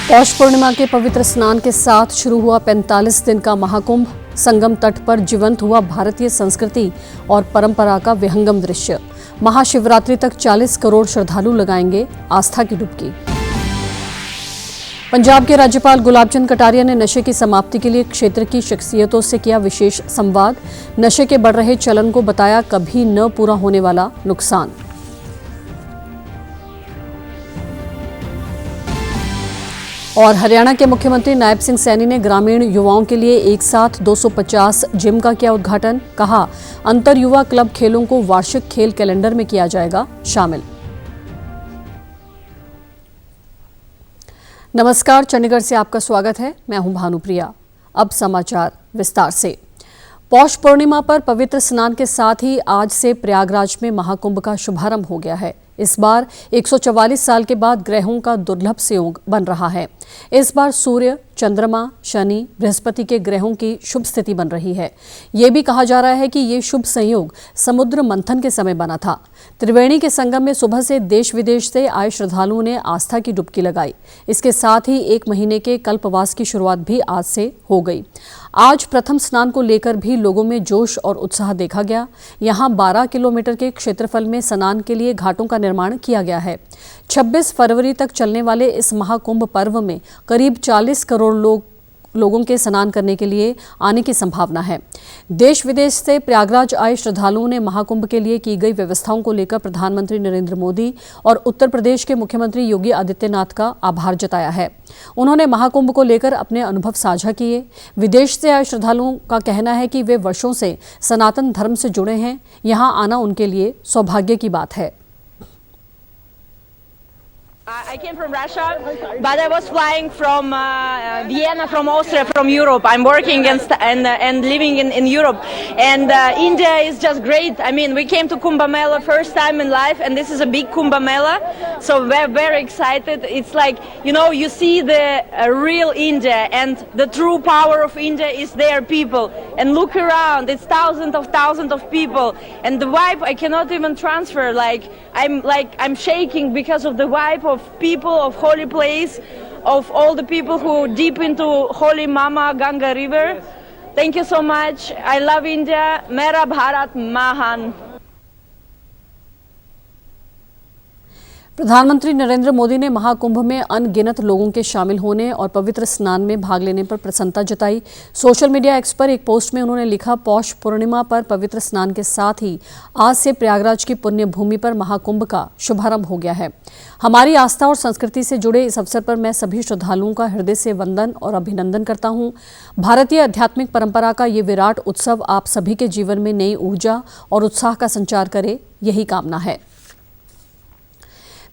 पौष पूर्णिमा के पवित्र स्नान के साथ शुरू हुआ 45 दिन का महाकुंभ। संगम तट पर जीवंत हुआ भारतीय संस्कृति और परंपरा का विहंगम दृश्य। महाशिवरात्रि तक 40 करोड़ श्रद्धालु लगाएंगे आस्था की डुबकी। पंजाब के राज्यपाल गुलाब चंद कटारिया ने नशे की समाप्ति के लिए क्षेत्र की शख्सियतों से किया विशेष संवाद। नशे के बढ़ रहे चलन को बताया कभी न पूरा होने वाला नुकसान। और हरियाणा के मुख्यमंत्री नायब सिंह सैनी ने ग्रामीण युवाओं के लिए एक साथ 250 जिम का किया उद्घाटन। कहा, अंतर युवा क्लब खेलों को वार्षिक खेल कैलेंडर में किया जाएगा शामिल। नमस्कार, चंडीगढ़ से आपका स्वागत है। मैं हूं भानुप्रिया। अब समाचार विस्तार से। पौष पूर्णिमा पर पवित्र स्नान के साथ ही आज से प्रयागराज में महाकुंभ का शुभारंभ हो गया है। इस बार 144 साल के बाद ग्रहों का दुर्लभ संयोग बन रहा है। इस बार सूर्य, चंद्रमा, शनि, बृहस्पति के ग्रहों की शुभ स्थिति बन रही है। ये भी कहा जा रहा है कि ये शुभ संयोग समुद्र मंथन के समय बना था। त्रिवेणी के संगम में सुबह से देश विदेश से आए श्रद्धालुओं ने आस्था की डुबकी लगाई। इसके साथ ही एक महीने के कल्पवास की शुरुआत भी आज से हो गई। आज प्रथम स्नान को लेकर भी लोगों में जोश और उत्साह देखा गया। यहाँ 12 किलोमीटर के क्षेत्रफल में स्नान के लिए घाटों का निर्माण किया गया है। 26 फरवरी तक चलने वाले इस महाकुंभ पर्व में करीब 40 करोड़ लोगों के स्नान करने के लिए आने की संभावना है। देश विदेश से प्रयागराज आए श्रद्धालुओं ने महाकुंभ के लिए की गई व्यवस्थाओं को लेकर प्रधानमंत्री नरेंद्र मोदी और उत्तर प्रदेश के मुख्यमंत्री योगी आदित्यनाथ का आभार जताया है। उन्होंने महाकुंभ को लेकर अपने अनुभव साझा किए। विदेश से आए श्रद्धालुओं का कहना है कि वे वर्षों से सनातन धर्म से जुड़े हैं। यहाँ आना उनके लिए सौभाग्य की बात है। I came from Russia, but I was flying from Vienna, from Austria, from Europe. I'm working and living in Europe, and India is just great. I mean, we came to Kumbh Mela first time in life, and this is a big Kumbh Mela, so we're very excited. It's like, you know, you see the real India, and the true power of India is their people. And look around, it's thousands of people, and the vibe I cannot even transfer. I'm shaking because of the vibe of people, of holy place, of all the people who deep into holy Mama Ganga river. Thank you so much. I love India. Mera Bharat Mahan. प्रधानमंत्री नरेंद्र मोदी ने महाकुंभ में अनगिनत लोगों के शामिल होने और पवित्र स्नान में भाग लेने पर प्रसन्नता जताई। सोशल मीडिया एक्स पर एक पोस्ट में उन्होंने लिखा, पौष पूर्णिमा पर पवित्र स्नान के साथ ही आज से प्रयागराज की पुण्य भूमि पर महाकुंभ का शुभारंभ हो गया है। हमारी आस्था और संस्कृति से जुड़े इस अवसर पर मैं सभी श्रद्धालुओं का हृदय से वंदन और अभिनंदन करता हूँ। भारतीय आध्यात्मिक परंपरा का ये विराट उत्सव आप सभी के जीवन में नई ऊर्जा और उत्साह का संचार करे, यही कामना है।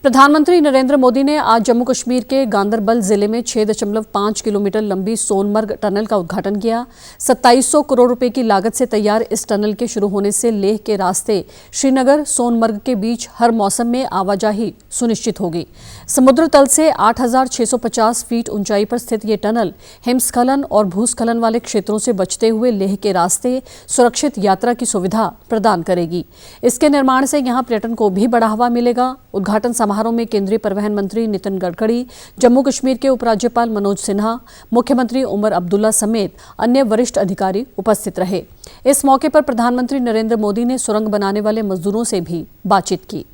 प्रधानमंत्री नरेंद्र मोदी ने आज जम्मू कश्मीर के गांदरबल जिले में 6.5 किलोमीटर लंबी सोनमर्ग टनल का उद्घाटन किया। 2700 करोड़ रुपए की लागत से तैयार इस टनल के शुरू होने से लेह के रास्ते श्रीनगर सोनमर्ग के बीच हर मौसम में आवाजाही सुनिश्चित होगी। समुद्र तल से 8650 फीट ऊंचाई पर स्थित ये टनल हिमस्खलन और भूस्खलन वाले क्षेत्रों से बचते हुए लेह के रास्ते सुरक्षित यात्रा की सुविधा प्रदान करेगी। इसके निर्माण से यहाँ पर्यटन को भी बढ़ावा मिलेगा। उद्घाटन समारोह में केंद्रीय परिवहन मंत्री नितिन गडकरी, जम्मू कश्मीर के उपराज्यपाल मनोज सिन्हा, मुख्यमंत्री उमर अब्दुल्ला समेत अन्य वरिष्ठ अधिकारी उपस्थित रहे। इस मौके पर प्रधानमंत्री नरेंद्र मोदी ने सुरंग बनाने वाले मजदूरों से भी बातचीत की।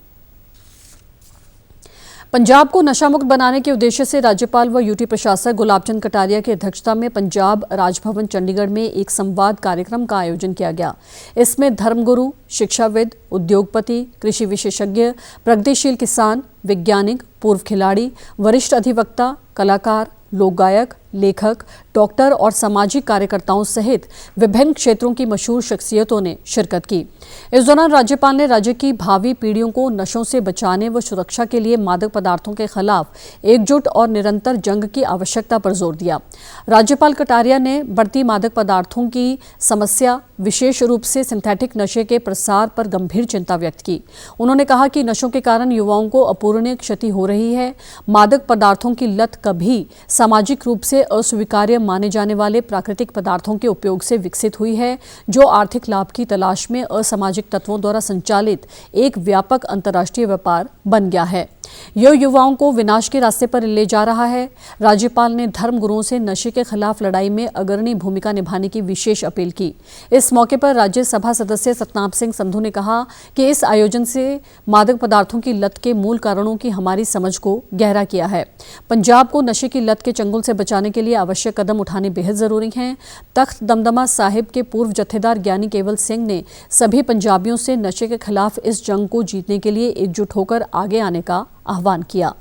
पंजाब को नशामुक्त बनाने के उद्देश्य से राज्यपाल व यूटी प्रशासक गुलाब चंद कटारिया की अध्यक्षता में पंजाब राजभवन चंडीगढ़ में एक संवाद कार्यक्रम का आयोजन किया गया। इसमें धर्मगुरु, शिक्षाविद, उद्योगपति, कृषि विशेषज्ञ, प्रगतिशील किसान, वैज्ञानिक, पूर्व खिलाड़ी, वरिष्ठ अधिवक्ता, कलाकार, लोक गायक, लेखक, डॉक्टर और सामाजिक कार्यकर्ताओं सहित विभिन्न क्षेत्रों की मशहूर शख्सियतों ने शिरकत की। इस दौरान राज्यपाल ने राज्य की भावी पीढ़ियों को नशों से बचाने व सुरक्षा के लिए मादक पदार्थों के खिलाफ एकजुट और निरंतर जंग की आवश्यकता पर जोर दिया। राज्यपाल कटारिया ने बढ़ती मादक पदार्थों की समस्या, विशेष रूप से सिंथेटिक नशे के प्रसार पर गंभीर चिंता व्यक्त की। उन्होंने कहा कि नशों के कारण युवाओं को अपूरणीय क्षति हो रही है। मादक पदार्थों की लत कभी सामाजिक रूप से अस्वीकार्य माने जाने वाले प्राकृतिक पदार्थों के उपयोग से विकसित हुई है, जो आर्थिक लाभ की तलाश में असामाजिक तत्वों द्वारा संचालित एक व्यापक अंतर्राष्ट्रीय व्यापार बन गया है। यह युवाओं को विनाश के रास्ते पर ले जा रहा है। राज्यपाल ने धर्म गुरुओं से नशे के खिलाफ लड़ाई में अग्रणी भूमिका निभाने की विशेष अपील की। इस मौके पर राज्यसभा सदस्य सतनाम सिंह संधू ने कहा कि इस आयोजन से मादक पदार्थों की लत के मूल कारणों की हमारी समझ को गहरा किया है। पंजाब को नशे की लत के चंगुल से बचाने के लिए आवश्यक कदम उठाने बेहद जरूरी हैं। तख्त दमदमा साहिब के पूर्व जत्थेदार ज्ञानी केवल सिंह ने सभी पंजाबियों से नशे के खिलाफ इस जंग को जीतने के लिए एकजुट होकर आगे आने का आह्वान किया।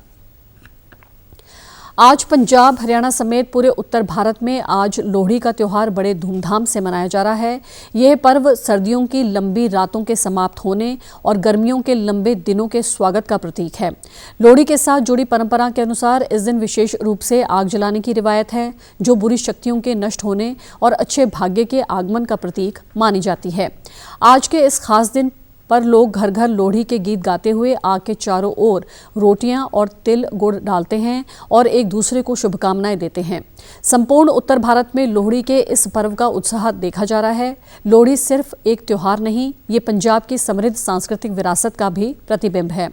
आज पंजाब, हरियाणा समेत पूरे उत्तर भारत में आज लोहड़ी का त्योहार बड़े धूमधाम से मनाया जा रहा है। यह पर्व सर्दियों की लंबी रातों के समाप्त होने और गर्मियों के लंबे दिनों के स्वागत का प्रतीक है। लोहड़ी के साथ जुड़ी परंपरा के अनुसार इस दिन विशेष रूप से आग जलाने की रिवायत है, जो बुरी शक्तियों के नष्ट होने और अच्छे भाग्य के आगमन का प्रतीक मानी जाती है। आज के इस खास दिन पर लोग घर घर लोहड़ी के गीत गाते हुए आग के चारों ओर रोटियां और तिल गुड़ डालते हैं और एक दूसरे को शुभकामनाएं देते हैं। संपूर्ण उत्तर भारत में लोहड़ी के इस पर्व का उत्साह देखा जा रहा है। लोहड़ी सिर्फ एक त्योहार नहीं, ये पंजाब की समृद्ध सांस्कृतिक विरासत का भी प्रतिबिंब है।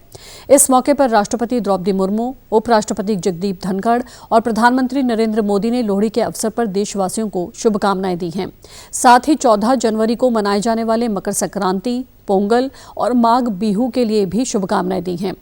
इस मौके पर राष्ट्रपति द्रौपदी मुर्मू, उपराष्ट्रपति जगदीप धनखड़ और प्रधानमंत्री नरेंद्र मोदी ने लोहड़ी के अवसर पर देशवासियों को शुभकामनाएं दी हैं। साथ ही 14 जनवरी को मनाए जाने वाले मकर संक्रांति, पोंगल और माघ बिहू के लिए भी शुभकामनाएं दी हैं।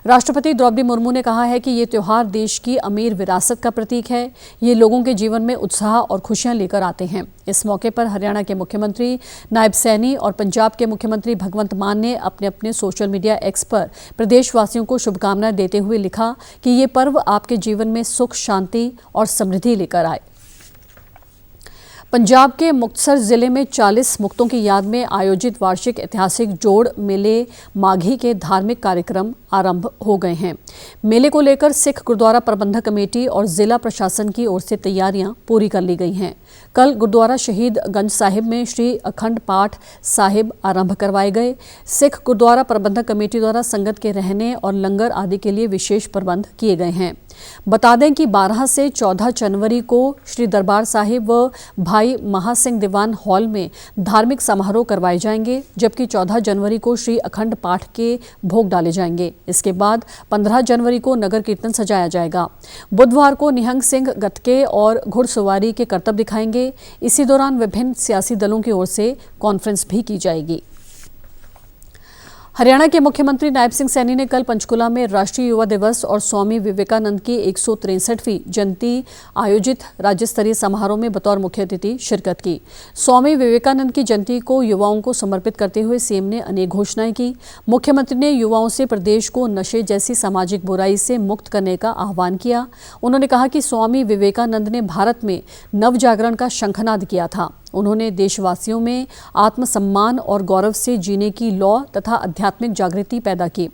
राष्ट्रपति द्रौपदी मुर्मू ने कहा है कि ये त्योहार देश की अमीर विरासत का प्रतीक है। ये लोगों के जीवन में उत्साह और खुशियां लेकर आते हैं। इस मौके पर हरियाणा के मुख्यमंत्री नायब सैनी और पंजाब के मुख्यमंत्री भगवंत मान ने अपने अपने सोशल मीडिया एक्स पर प्रदेशवासियों को शुभकामनाएं देते हुए लिखा कि ये पर्व आपके जीवन में सुख, शांति और समृद्धि लेकर आए। पंजाब के मुक्तसर जिले में 40 मुक्तों की याद में आयोजित वार्षिक ऐतिहासिक जोड़ मेले माघी के धार्मिक कार्यक्रम आरंभ हो गए हैं। मेले को लेकर सिख गुरुद्वारा प्रबंधक कमेटी और जिला प्रशासन की ओर से तैयारियां पूरी कर ली गई हैं। कल गुरुद्वारा शहीद गंज साहिब में श्री अखंड पाठ साहिब आरंभ करवाए गए। सिख गुरुद्वारा प्रबंधक कमेटी द्वारा संगत के रहने और लंगर आदि के लिए विशेष प्रबंध किए गए हैं। बता दें कि 12 से 14 जनवरी को श्री दरबार साहिब व भाई महासिंह दीवान हॉल में धार्मिक समारोह करवाए जाएंगे, जबकि 14 जनवरी को श्री अखंड पाठ के भोग डाले जाएंगे। इसके बाद 15 जनवरी को नगर कीर्तन सजाया जाएगा। बुधवार को निहंग सिंह गतके और घुड़सवारी के करतब दिखाएंगे। इसी दौरान विभिन्न सियासी दलों की ओर से कॉन्फ्रेंस भी की जाएगी। हरियाणा के मुख्यमंत्री नायब सिंह सैनी ने कल पंचकुला में राष्ट्रीय युवा दिवस और स्वामी विवेकानंद की 163वीं जयंती आयोजित राज्य स्तरीय समारोह में बतौर मुख्य अतिथि शिरकत की। स्वामी विवेकानंद की जयंती को युवाओं को समर्पित करते हुए सीएम ने अनेक घोषणाएं की। मुख्यमंत्री ने युवाओं से प्रदेश को नशे जैसी सामाजिक बुराई से मुक्त करने का आह्वान किया। उन्होंने कहा कि स्वामी विवेकानंद ने भारत में नवजागरण का शंखनाद किया था। उन्होंने देशवासियों में आत्मसम्मान और गौरव से जीने की लौ तथा आध्यात्मिक जागृति पैदा की।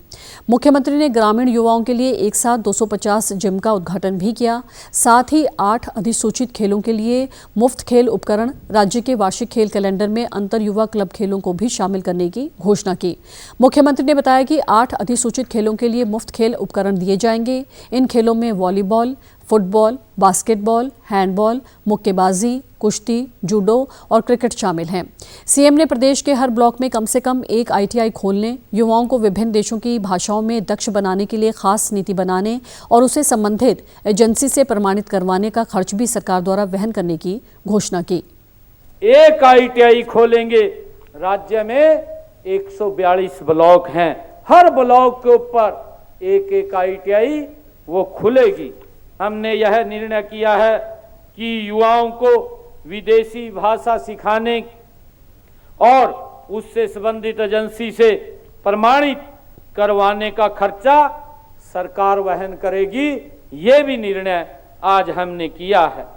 मुख्यमंत्री ने ग्रामीण युवाओं के लिए एक साथ 250 जिम का उद्घाटन भी किया। साथ ही 8 अधिसूचित खेलों के लिए मुफ्त खेल उपकरण, राज्य के वार्षिक खेल कैलेंडर में अंतर युवा क्लब खेलों को भी शामिल करने की घोषणा की। मुख्यमंत्री ने बताया कि 8 अधिसूचित खेलों के लिए मुफ्त खेल उपकरण दिए जाएंगे। इन खेलों में वॉलीबॉल, फुटबॉल, बास्केटबॉल, हैंडबॉल, मुक्केबाजी, कुश्ती, जूडो और क्रिकेट शामिल हैं। सीएम ने प्रदेश के हर ब्लॉक में कम से कम एक आईटीआई खोलने, युवाओं को विभिन्न देशों की भाषाओं में दक्ष बनाने के लिए खास नीति बनाने और उसे संबंधित एजेंसी से प्रमाणित करवाने का खर्च भी सरकार द्वारा वहन करने की घोषणा की। एक आईटीआई खोलेंगे। राज्य में 142 ब्लॉक हैं। हर ब्लॉक के ऊपर एक एक आईटीआई वो खुलेगी। हमने यह निर्णय किया है कि युवाओं को विदेशी भाषा सिखाने और उससे संबंधित एजेंसी से प्रमाणित करवाने का खर्चा सरकार वहन करेगी। ये भी निर्णय आज हमने किया है।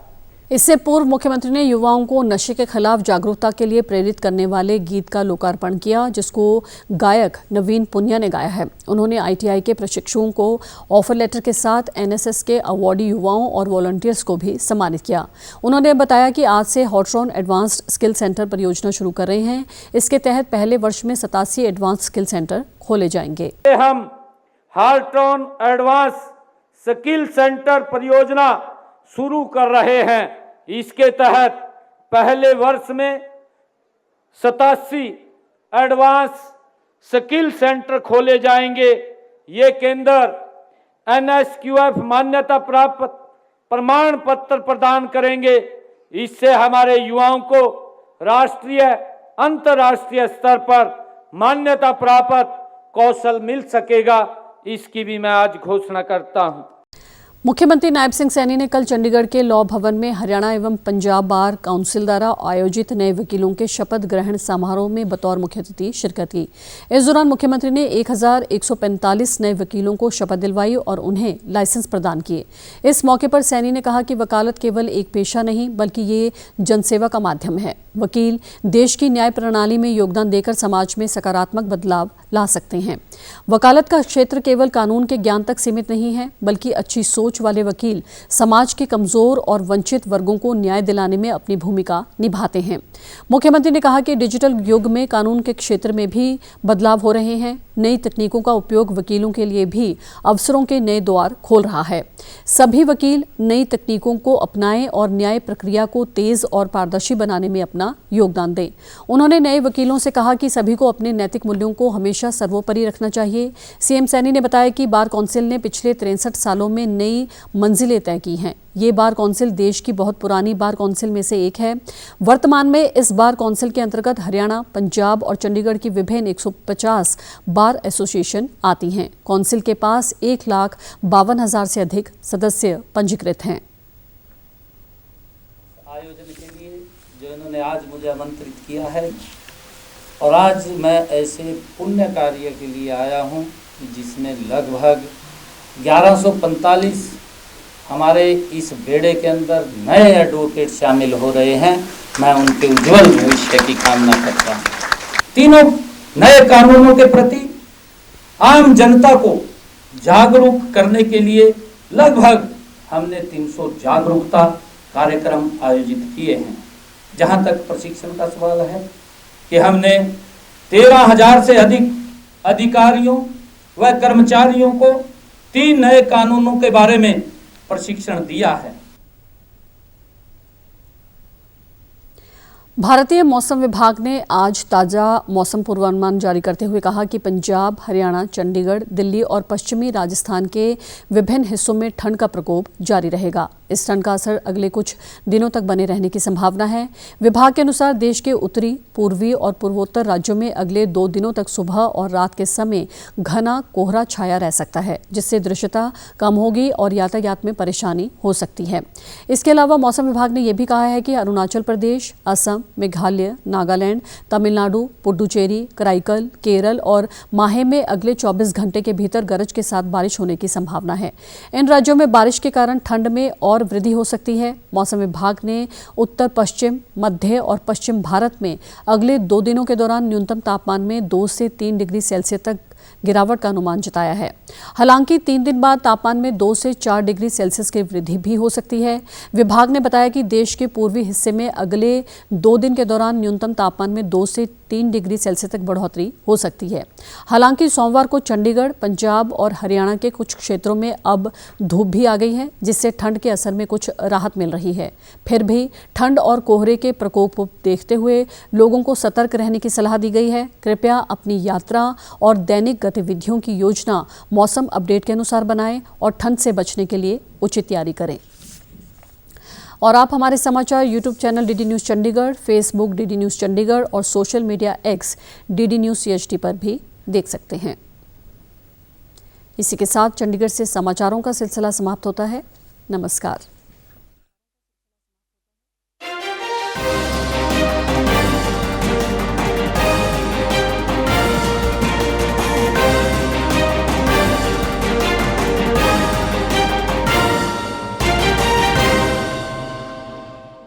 इससे पूर्व मुख्यमंत्री ने युवाओं को नशे के खिलाफ जागरूकता के लिए प्रेरित करने वाले गीत का लोकार्पण किया, जिसको गायक नवीन पुनिया ने गाया है। उन्होंने आईटीआई के प्रशिक्षुओं को ऑफर लेटर के साथ एनएसएस के अवॉर्डी युवाओं और वॉलंटियर्स को भी सम्मानित किया। उन्होंने बताया कि आज से हॉटरॉन एडवांस्ड स्किल सेंटर परियोजना शुरू कर रहे हैं। इसके तहत पहले वर्ष में 87 एडवांस स्किल सेंटर खोले जाएंगे। हम हॉटरॉन एडवांस स्किल सेंटर परियोजना शुरू कर रहे हैं। इसके तहत पहले वर्ष में 87 एडवांस स्किल सेंटर खोले जाएंगे। ये केंद्र NSQF मान्यता प्राप्त प्रमाण पत्र प्रदान करेंगे। इससे हमारे युवाओं को राष्ट्रीय अंतर्राष्ट्रीय स्तर पर मान्यता प्राप्त कौशल मिल सकेगा। इसकी भी मैं आज घोषणा करता हूं। मुख्यमंत्री नायब सिंह सैनी ने कल चंडीगढ़ के लॉ भवन में हरियाणा एवं पंजाब बार काउंसिल द्वारा आयोजित नए वकीलों के शपथ ग्रहण समारोह में बतौर मुख्य अतिथि शिरकत की। इस दौरान मुख्यमंत्री ने 1145 नए वकीलों को शपथ दिलवाई और उन्हें लाइसेंस प्रदान किए। इस मौके पर सैनी ने कहा कि वकालत केवल एक पेशा नहीं बल्कि ये जनसेवा का माध्यम है। वकील देश की न्याय प्रणाली में योगदान देकर समाज में सकारात्मक बदलाव ला सकते हैं। वकालत का क्षेत्र केवल कानून के ज्ञान तक सीमित नहीं है बल्कि अच्छी सोच वाले वकील समाज के कमजोर और वंचित वर्गों को न्याय दिलाने में अपनी भूमिका निभाते हैं। मुख्यमंत्री ने कहा कि डिजिटल युग में कानून के क्षेत्र में भी बदलाव हो रहे हैं। नई तकनीकों का उपयोग वकीलों के लिए भी अवसरों के नए द्वार खोल रहा है। सभी वकील नई तकनीकों को अपनाएं और न्याय प्रक्रिया को तेज और पारदर्शी बनाने में अपना योगदान दें। उन्होंने नए वकीलों से कहा कि सभी को अपने नैतिक मूल्यों को हमेशा सर्वोपरि रखना चाहिए। सीएम सैनी ने बताया कि बार कौंसिल ने पिछले 63 सालों में नई मंजिलें तय की हैं। ये बार कौंसिल देश की बहुत पुरानी बार कौंसिल में से एक है। वर्तमान में इस बार कौंसिल के अंतर्गत हरियाणा, पंजाब और चंडीगढ़ की विभिन्न 150 बार एसोसिएशन आती हैं। कौंसिल के पास 1,52,000 से अधिक सदस्य पंजीकृत हैं। आयोजन के लिए जो इन्होंने आज मुझे आमंत्रित किया है और आज मैं ऐसे पुण्य कार्य के लिए आया हूं जिसमें लगभग 1145 हमारे इस बेड़े के अंदर नए एडवोकेट शामिल हो रहे हैं। मैं उनके उज्जवल भविष्य की कामना करता हूं। तीनों नए कानूनों के प्रति आम जनता को जागरूक करने के लिए लगभग हमने 300 जागरूकता कार्यक्रम आयोजित किए हैं। जहां तक प्रशिक्षण का सवाल है कि हमने 13,000 से अधिक अधिकारियों व कर्मचारियों को 3 नए कानूनों के बारे में प्रशिक्षण दिया है। भारतीय मौसम विभाग ने आज ताज़ा मौसम पूर्वानुमान जारी करते हुए कहा कि पंजाब, हरियाणा, चंडीगढ़, दिल्ली और पश्चिमी राजस्थान के विभिन्न हिस्सों में ठंड का प्रकोप जारी रहेगा। इस ठंड का असर अगले कुछ दिनों तक बने रहने की संभावना है। विभाग के अनुसार देश के उत्तरी, पूर्वी और पूर्वोत्तर राज्यों में अगले 2 दिनों तक सुबह और रात के समय घना कोहरा छाया रह सकता है, जिससे दृश्यता कम होगी और यातायात में परेशानी हो सकती है। इसके अलावा मौसम विभाग ने यह भी कहा है कि अरुणाचल प्रदेश, असम, मेघालय, नागालैंड, तमिलनाडु, पुडुचेरी, कराईकल, केरल और माहे में अगले 24 घंटे के भीतर गरज के साथ बारिश होने की संभावना है। इन राज्यों में बारिश के कारण ठंड में और वृद्धि हो सकती है। मौसम विभाग ने उत्तर पश्चिम, मध्य और पश्चिम भारत में अगले 2 दिनों के दौरान न्यूनतम तापमान में 2 से 3 डिग्री सेल्सियस तक गिरावट का अनुमान जताया है। हालांकि 3 दिन बाद तापमान में 2 से 4 डिग्री सेल्सियस की वृद्धि भी हो सकती है। विभाग ने बताया कि देश के पूर्वी हिस्से में अगले 2 दिन के दौरान न्यूनतम तापमान में 2 से 3 डिग्री सेल्सियस तक बढ़ोतरी हो सकती है। हालांकि सोमवार को चंडीगढ़, पंजाब और हरियाणा के कुछ क्षेत्रों में अब धूप भी आ गई है, जिससे ठंड के असर में कुछ राहत मिल रही है। फिर भी ठंड और कोहरे के प्रकोप को देखते हुए लोगों को सतर्क रहने की सलाह दी गई है। कृपया अपनी यात्रा और दैनिक गतिविधियों की योजना मौसम अपडेट के अनुसार बनाएं और ठंड से बचने के लिए उचित तैयारी करें। और आप हमारे समाचार YouTube channel DD News Chandigarh, Facebook DD News Chandigarh और social media X DD News CHD पर भी देख सकते हैं। इसी के साथ चंडीगढ़ से समाचारों का सिलसिला समाप्त होता है। नमस्कार।